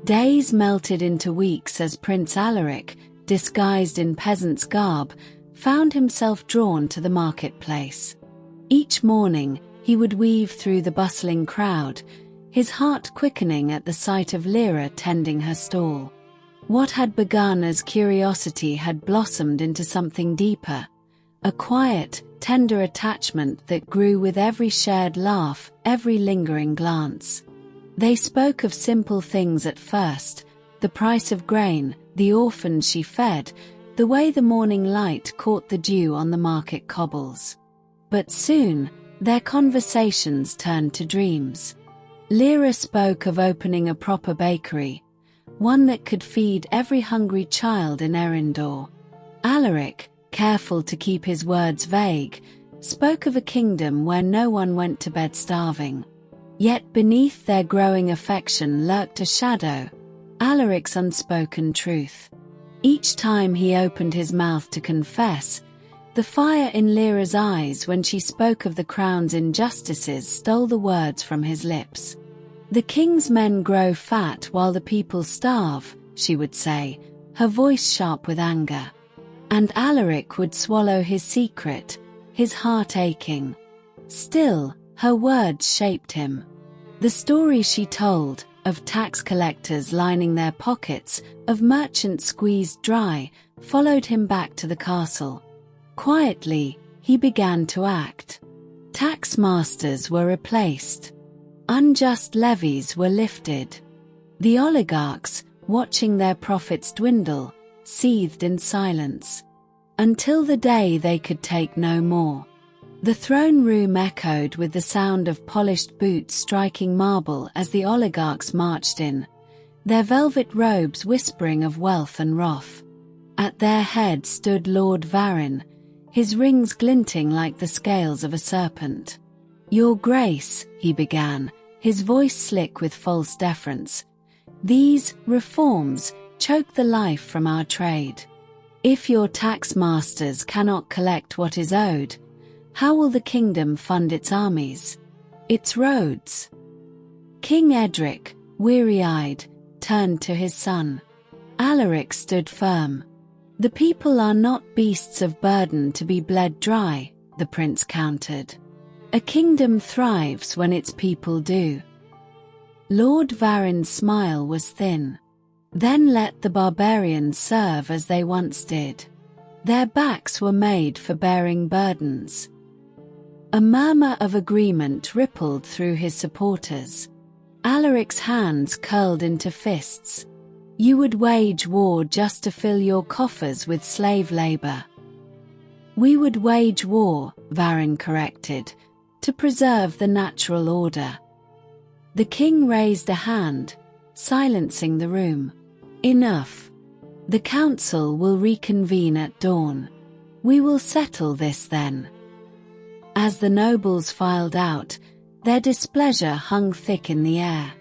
Days melted into weeks as Prince Alaric, disguised in peasant's garb, found himself drawn to the marketplace. Each morning, he would weave through the bustling crowd, his heart quickening at the sight of Lyra tending her stall. What had begun as curiosity had blossomed into something deeper, a quiet, tender attachment that grew with every shared laugh, every lingering glance. They spoke of simple things at first, the price of grain, the orphans she fed, the way the morning light caught the dew on the market cobbles. But soon, their conversations turned to dreams. Lyra spoke of opening a proper bakery, one that could feed every hungry child in Erindor. Alaric, careful to keep his words vague, spoke of a kingdom where no one went to bed starving. Yet beneath their growing affection lurked a shadow, Alaric's unspoken truth. Each time he opened his mouth to confess, the fire in Lyra's eyes when she spoke of the crown's injustices stole the words from his lips. "The king's men grow fat while the people starve," she would say, her voice sharp with anger. And Alaric would swallow his secret, his heart aching. Still, her words shaped him. The story she told, of tax collectors lining their pockets, of merchants squeezed dry, followed him back to the castle. Quietly, he began to act. Tax masters were replaced. Unjust levies were lifted. The oligarchs, watching their profits dwindle, seethed in silence. Until the day they could take no more. The throne room echoed with the sound of polished boots striking marble as the oligarchs marched in, their velvet robes whispering of wealth and wrath. At their head stood Lord Varin, his rings glinting like the scales of a serpent. "Your Grace," he began, his voice slick with false deference, "these reforms choke the life from our trade. If your tax masters cannot collect what is owed, how will the kingdom fund its armies, its roads?" King Edric, weary-eyed, turned to his son. Alaric stood firm. "The people are not beasts of burden to be bled dry," the prince countered. "A kingdom thrives when its people do." Lord Varin's smile was thin. "Then let the barbarians serve as they once did. Their backs were made for bearing burdens." A murmur of agreement rippled through his supporters. Alaric's hands curled into fists. "You would wage war just to fill your coffers with slave labor." "We would wage war," Varin corrected, "to preserve the natural order." The king raised a hand, silencing the room. "Enough. The council will reconvene at dawn. We will settle this then." As the nobles filed out, their displeasure hung thick in the air.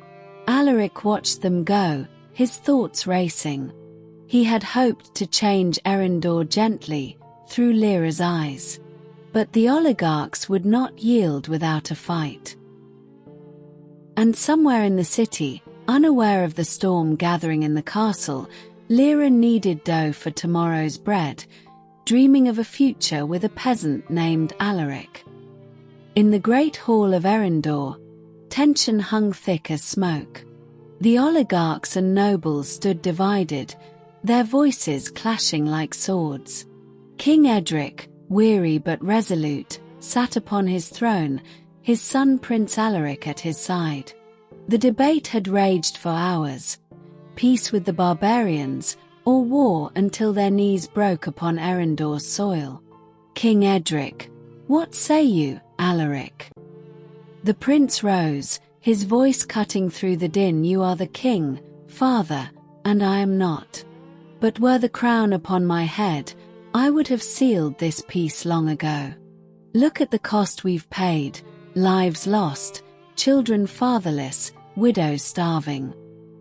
Alaric watched them go, his thoughts racing. He had hoped to change Erindor gently, through Lyra's eyes. But the oligarchs would not yield without a fight. And somewhere in the city, unaware of the storm gathering in the castle, Lyra kneaded dough for tomorrow's bread, dreaming of a future with a peasant named Alaric. In the great hall of Erindor, tension hung thick as smoke. The oligarchs and nobles stood divided, their voices clashing like swords. King Edric, weary but resolute, sat upon his throne, his son Prince Alaric at his side. The debate had raged for hours. Peace with the barbarians, or war until their knees broke upon Erindor's soil. "King Edric, what say you, Alaric?" The prince rose, his voice cutting through the din. "You are the king, father, and I am not. But were the crown upon my head, I would have sealed this peace long ago. Look at the cost we've paid, lives lost, children fatherless, widows starving.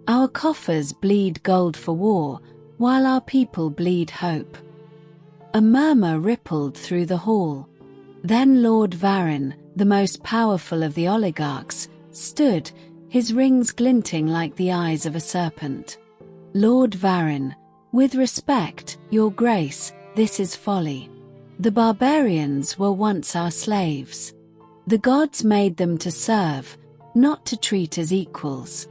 Our coffers bleed gold for war, while our people bleed hope." A murmur rippled through the hall. Then Lord Varin, the most powerful of the oligarchs, stood, his rings glinting like the eyes of a serpent. Lord Varin, with respect, your grace, this is folly. The barbarians were once our slaves. The gods made them to serve, not to treat as equals.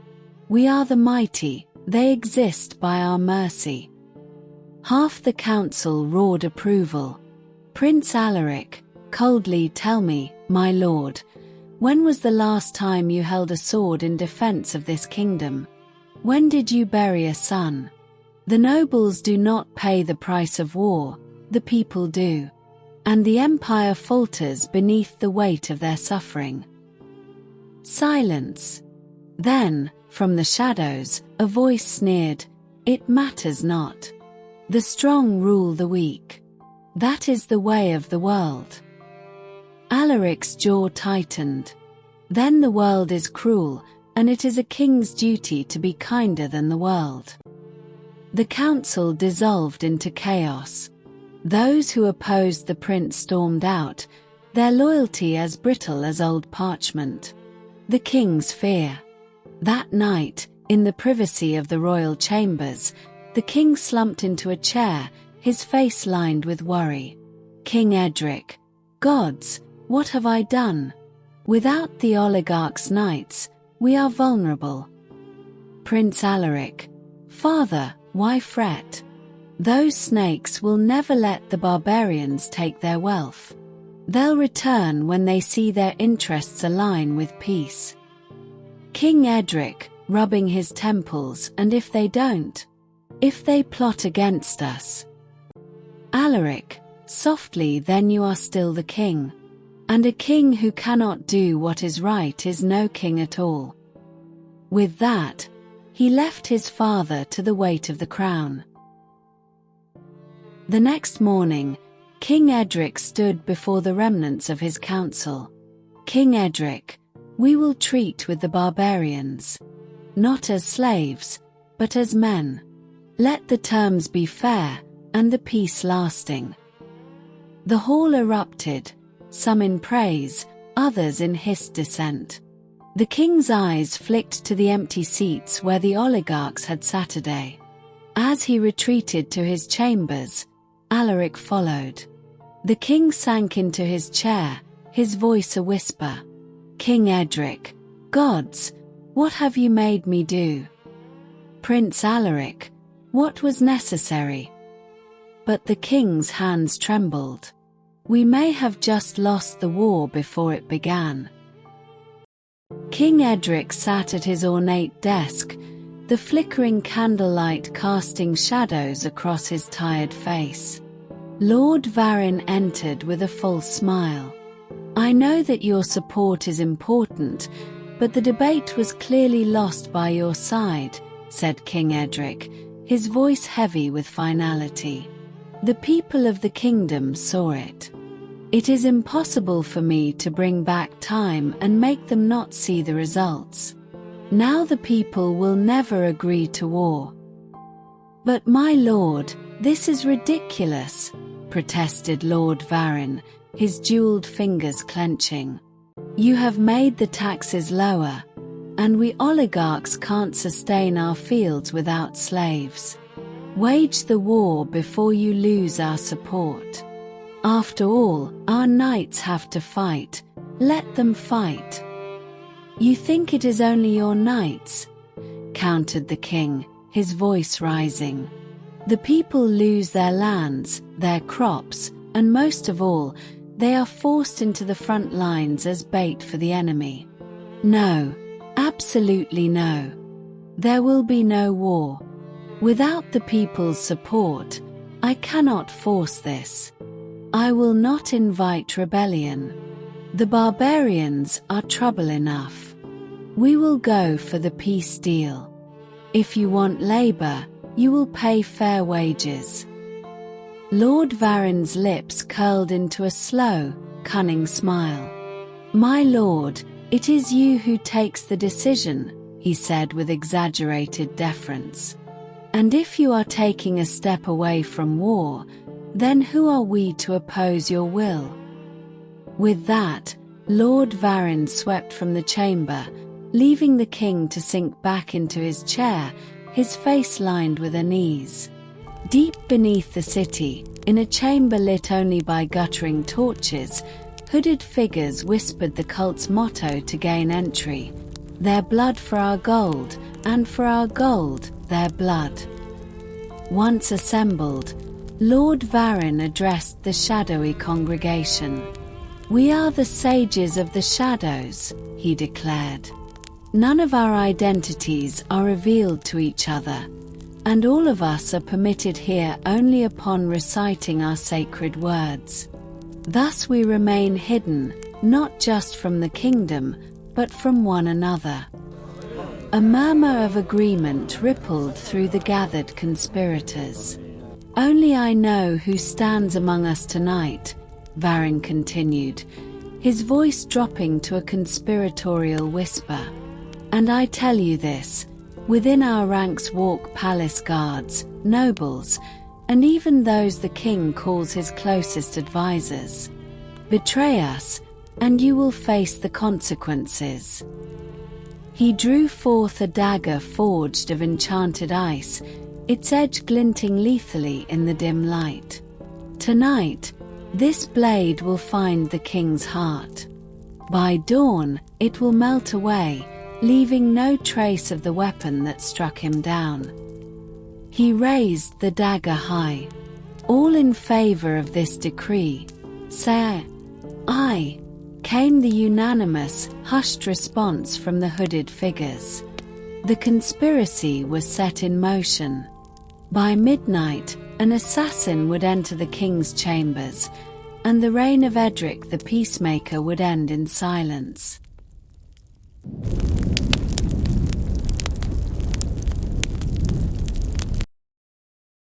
We are the mighty, they exist by our mercy. Half the council roared approval. Prince Alaric, coldly tell me, my lord, when was the last time you held a sword in defense of this kingdom? When did you bury a son? The nobles do not pay the price of war, the people do. And the empire falters beneath the weight of their suffering. Silence. Then, from the shadows, a voice sneered, it matters not. The strong rule the weak. That is the way of the world. Alaric's jaw tightened. Then the world is cruel, and it is a king's duty to be kinder than the world. The council dissolved into chaos. Those who opposed the prince stormed out, their loyalty as brittle as old parchment. The king's fear. That night, in the privacy of the royal chambers, the king slumped into a chair, his face lined with worry. King Edric, gods, what have I done? Without the oligarchs' knights, we are vulnerable. Prince Alaric, father, why fret? Those snakes will never let the barbarians take their wealth. They'll return when they see their interests align with peace. King Edric, rubbing his temples, and if they don't? If they plot against us? Alaric, softly, then you are still the king. And a king who cannot do what is right is no king at all. With that, he left his father to the weight of the crown. The next morning, King Edric stood before the remnants of his council. King Edric, we will treat with the barbarians. Not as slaves, but as men. Let the terms be fair, and the peace lasting. The hall erupted, some in praise, others in hissed dissent. The king's eyes flicked to the empty seats where the oligarchs had sat a day. As he retreated to his chambers, Alaric followed. The king sank into his chair, his voice a whisper. King Edric, gods, what have you made me do? Prince Alaric, what was necessary? But the king's hands trembled. We may have just lost the war before it began. King Edric sat at his ornate desk, the flickering candlelight casting shadows across his tired face. Lord Varin entered with a false smile. I know that your support is important, but the debate was clearly lost by your side, said King Edric, his voice heavy with finality. The people of the kingdom saw it. It is impossible for me to bring back time and make them not see the results. Now the people will never agree to war. But my lord, this is ridiculous, protested Lord Varin, his jeweled fingers clenching. You have made the taxes lower, and we oligarchs can't sustain our fields without slaves. Wage the war before you lose our support. After all, our knights have to fight. Let them fight. You think it is only your knights? Countered the king, his voice rising. The people lose their lands, their crops, and most of all, they are forced into the front lines as bait for the enemy. No, absolutely no. There will be no war. Without the people's support, I cannot force this. I will not invite rebellion. The barbarians are trouble enough. We will go for the peace deal. If you want labor, you will pay fair wages. Lord Varin's lips curled into a slow, cunning smile. My lord, it is you who takes the decision, he said with exaggerated deference. And if you are taking a step away from war, then who are we to oppose your will? With that, Lord Varin swept from the chamber, leaving the king to sink back into his chair, his face lined with unease. Deep beneath the city, in a chamber lit only by guttering torches, hooded figures whispered the cult's motto to gain entry: "Their blood for our gold, and for our gold, their blood." Once assembled, Lord Varin addressed the shadowy congregation. "We are the sages of the shadows," he declared. "None of our identities are revealed to each other, and all of us are permitted here only upon reciting our sacred words. Thus we remain hidden, not just from the kingdom, but from one another." A murmur of agreement rippled through the gathered conspirators. "Only I know who stands among us tonight," Varin continued, his voice dropping to a conspiratorial whisper. "And I tell you this, within our ranks walk palace guards, nobles, and even those the king calls his closest advisors. Betray us, and you will face the consequences." He drew forth a dagger forged of enchanted ice, its edge glinting lethally in the dim light. "Tonight, this blade will find the king's heart. By dawn, it will melt away, leaving no trace of the weapon that struck him down." He raised the dagger high. "All in favor of this decree, say aye," came the unanimous, hushed response from the hooded figures. The conspiracy was set in motion. By midnight, an assassin would enter the king's chambers, and the reign of Edric the Peacemaker would end in silence.